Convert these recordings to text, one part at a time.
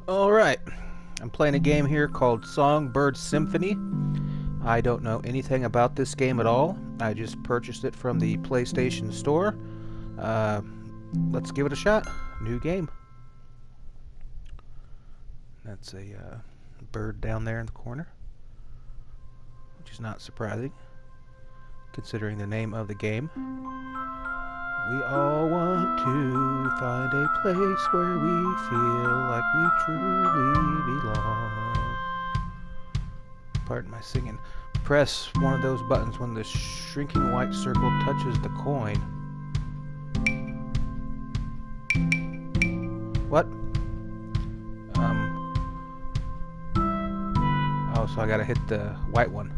Alright, I'm playing a game here called Songbird Symphony. I don't know anything about this game at all. I just purchased it from the PlayStation Store. Uh, let's give it a shot. New game. That's a bird down there in the corner, which is not surprising, considering the name of the game. We all want to find a place where we feel like we truly belong. Pardon my singing. Press one of those buttons when the shrinking white circle touches the coin. What? Oh, so I gotta hit the white one.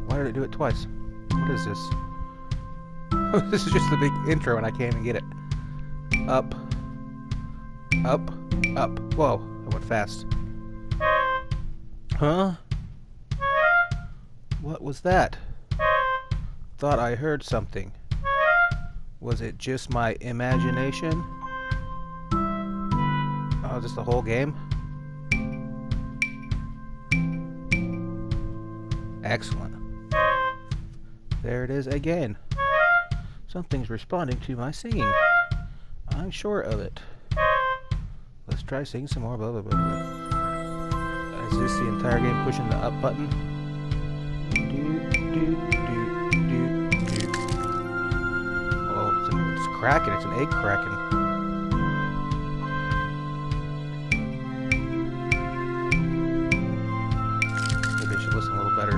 Why did it do it twice? What is this? This is just the big intro and I can't even get it. Up. Up. Up. Whoa, I went fast. Huh? What was that? Thought I heard something. Was it just my imagination? Oh, is this the whole game? Excellent. There it is again. Something's responding to my singing. I'm sure of it. Let's try singing some more. Blah, blah, blah, blah. Is this the entire game pushing the up button? Oh, it's cracking. It's an egg cracking. Maybe I should listen a little better.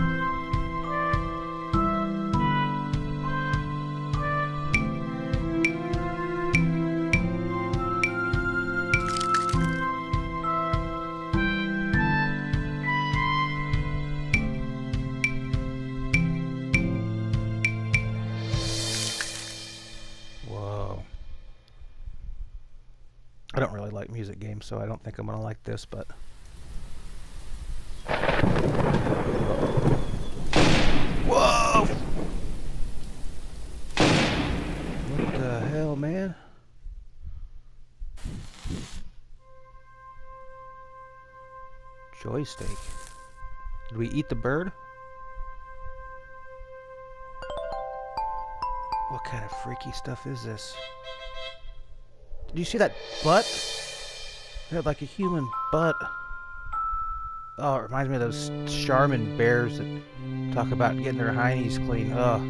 I don't really like music games, so I don't think I'm gonna like this, but... Whoa! What the hell, man? Joystick. Did we eat the bird? What kind of freaky stuff is this? Did you see that butt? It had like a human butt. Oh, it reminds me of those Charmin bears that talk about getting their heinies clean. Oh,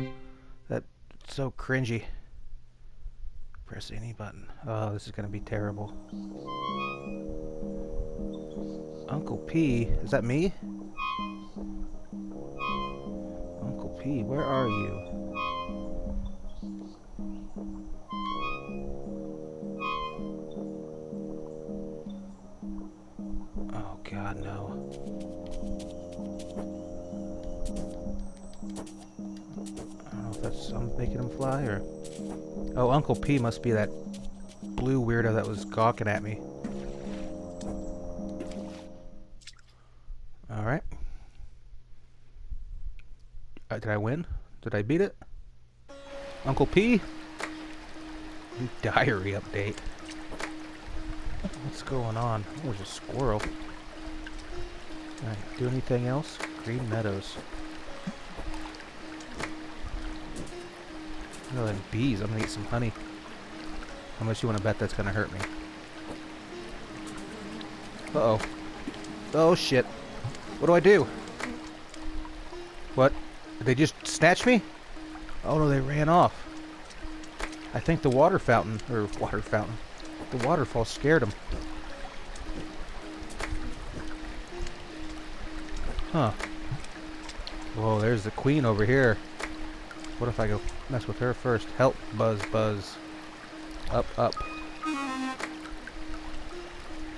that's so cringy. Press any button. Oh, this is gonna be terrible. Uncle P, is that me? Uncle P, where are you? God, no. I don't know if that's I'm making him fly or... Oh, Uncle P must be that blue weirdo that was gawking at me. Alright. Did I win? Did I beat it? Uncle P? New diary update. What's going on? Oh, there's a squirrel. Alright, do anything else? Green meadows. Oh, and bees. I'm gonna eat some honey. How much you want to bet that's gonna hurt me? Uh-oh. Oh, shit. What do I do? What? Did they just snatch me? Oh, no, they ran off. I think the water fountain, the waterfall scared them. Huh. Whoa, there's the queen over here. What if I go mess with her first? Help, Buzz, Buzz. Up, up.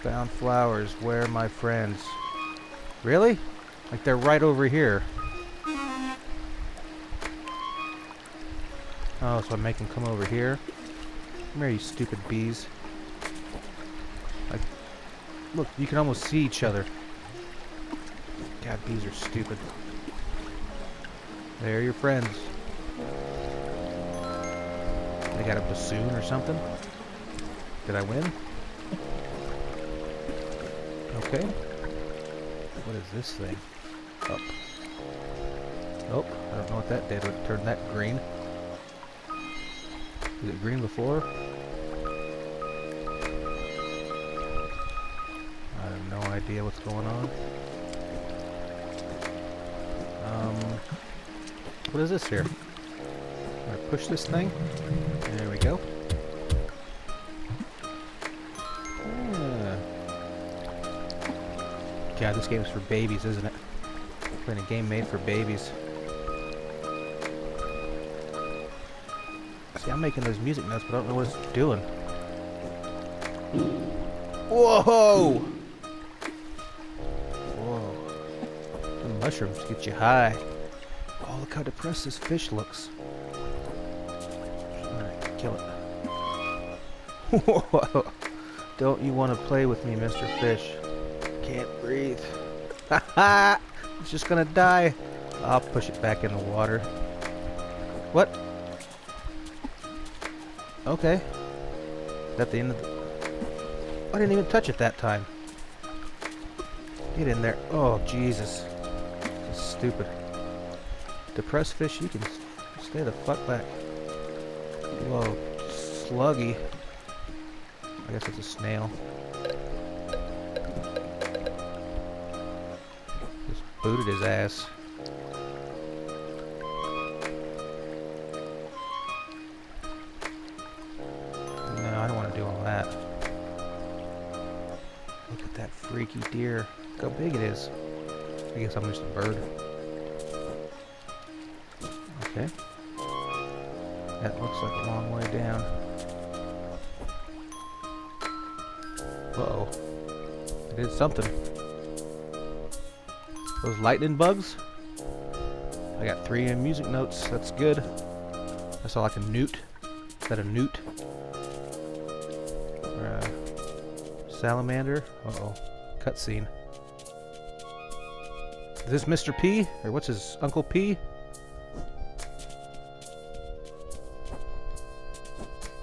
Found flowers. Where are my friends? Really? Like they're right over here. Oh, so I make them come over here? Come here, you stupid bees. Like, look, you can almost see each other. God, bees are stupid. They're your friends. They got a bassoon or something? Did I win? Okay. What is this thing? Up. Nope. I don't know what that did. It turned that green. Was it green before? I have no idea what's going on. What is this here? I push this thing. There we go. Yeah. God, this game is for babies, isn't it? Playing a game made for babies. See, I'm making those music notes, but I don't know what it's doing. Whoa! Whoa. The mushrooms get you high. Oh, look how depressed this fish looks. Alright, kill it. Whoa! Don't you want to play with me, Mr. Fish? Can't breathe. Haha! It's just gonna die. I'll push it back in the water. What? Okay. Is that the end of the... I didn't even touch it that time. Get in there. Oh, Jesus. This is stupid. Depressed fish, you can stay the fuck back. Whoa. Sluggy. I guess it's a snail. Just booted his ass. No, I don't want to do all that. Look at that freaky deer. Look how big it is. I guess I'm just a bird. Okay. That looks like a long way down. Uh-oh. I did something. Those lightning bugs? I got 3 music notes. That's good. I saw like a newt. Is that a newt? Or a salamander? Uh-oh. Cutscene. Is this Mr. P? Or what's his Uncle P?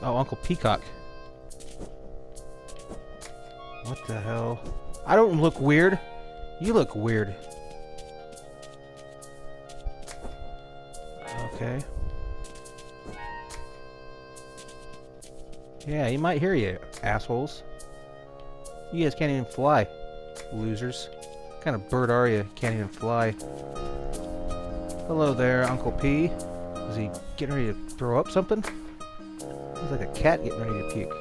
Oh, Uncle Peacock. What the hell? I don't look weird. You look weird. Okay. Yeah, he might hear you, assholes. You guys can't even fly, losers. What kind of bird are you? Can't even fly. Hello there, Uncle P. Is he getting ready to throw up something? He's like a cat getting ready to puke.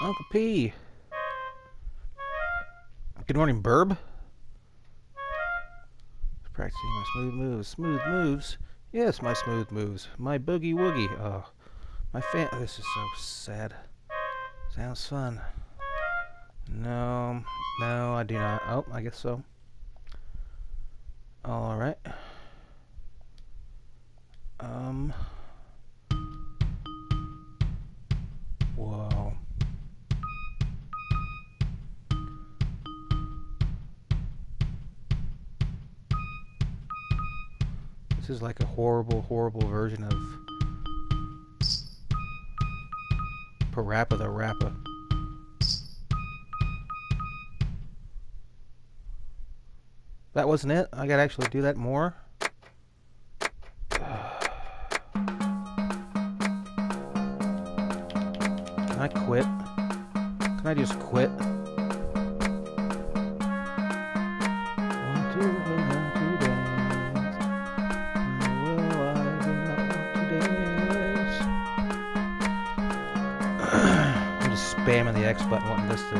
Uncle P. Good morning, Burb. Practicing my smooth moves. Smooth moves? Yes, my smooth moves. My boogie woogie. Oh, my fan. This is so sad. Sounds fun. No, no, I do not. Oh, I guess so. Alright. Whoa. This is like a horrible, horrible version of Parappa the Rappa. That wasn't it? I gotta actually do that more? Can I quit? Can I just quit? Want to dance. Well, I do not want to dance. I'm just spamming the X button wanting this to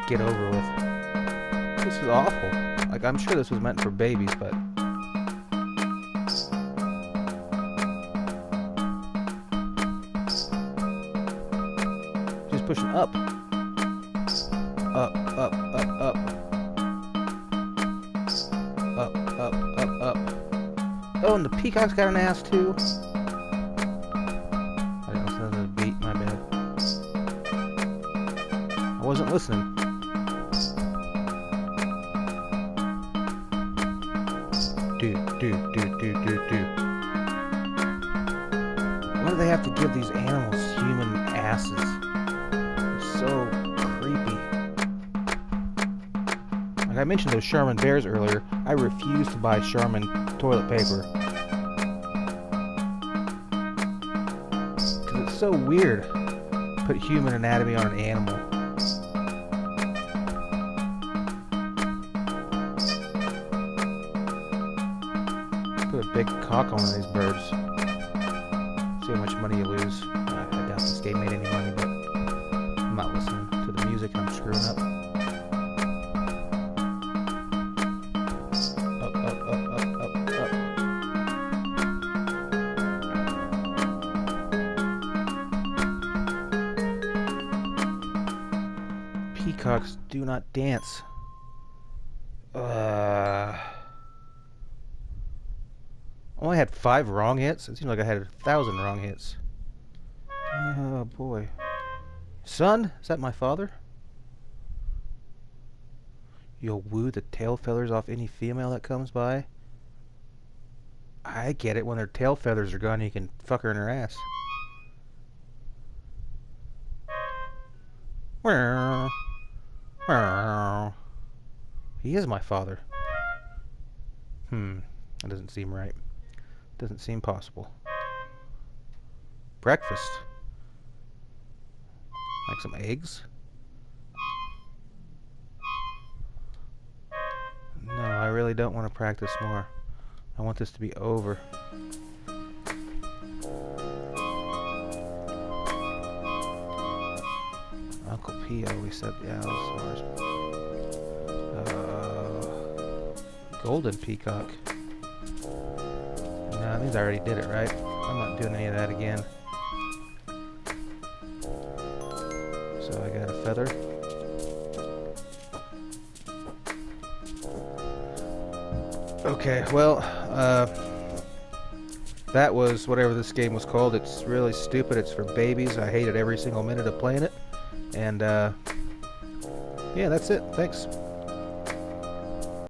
get over with. This is awful. Like, I'm sure this was meant for babies, but... Just pushing up. Up, up, up, up. Up, up, up, up. Oh, and the peacock's got an ass, too. I didn't listen to the beat, my bad. I wasn't listening. Do. Why do they have to give these animals human asses. It's so creepy. Like I mentioned those Charmin bears earlier, I refuse to buy Charmin toilet paper. Because it's so weird. Put human anatomy on an animal. Put a big cock on one of these birds. See how much money you lose. I doubt this game made any money, but I'm not listening to the music and I'm screwing up. Up, up, up, up, up, up. Peacocks do not dance. I only had 5 wrong hits. It seemed like I had 1,000 wrong hits. Oh boy. Son, is that my father? You'll woo the tail feathers off any female that comes by? I get it. When their tail feathers are gone, you can fuck her in her ass. He is my father. That doesn't seem right. Doesn't seem possible. Breakfast. Like some eggs? No, I really don't want to practice more. I want this to be over. Uncle P always said the allosaurs. Golden peacock. No, I think I already did it, right? I'm not doing any of that again. So I got a feather. Okay, well, that was whatever this game was called. It's really stupid. It's for babies. I hated every single minute of playing it. And, yeah, that's it. Thanks.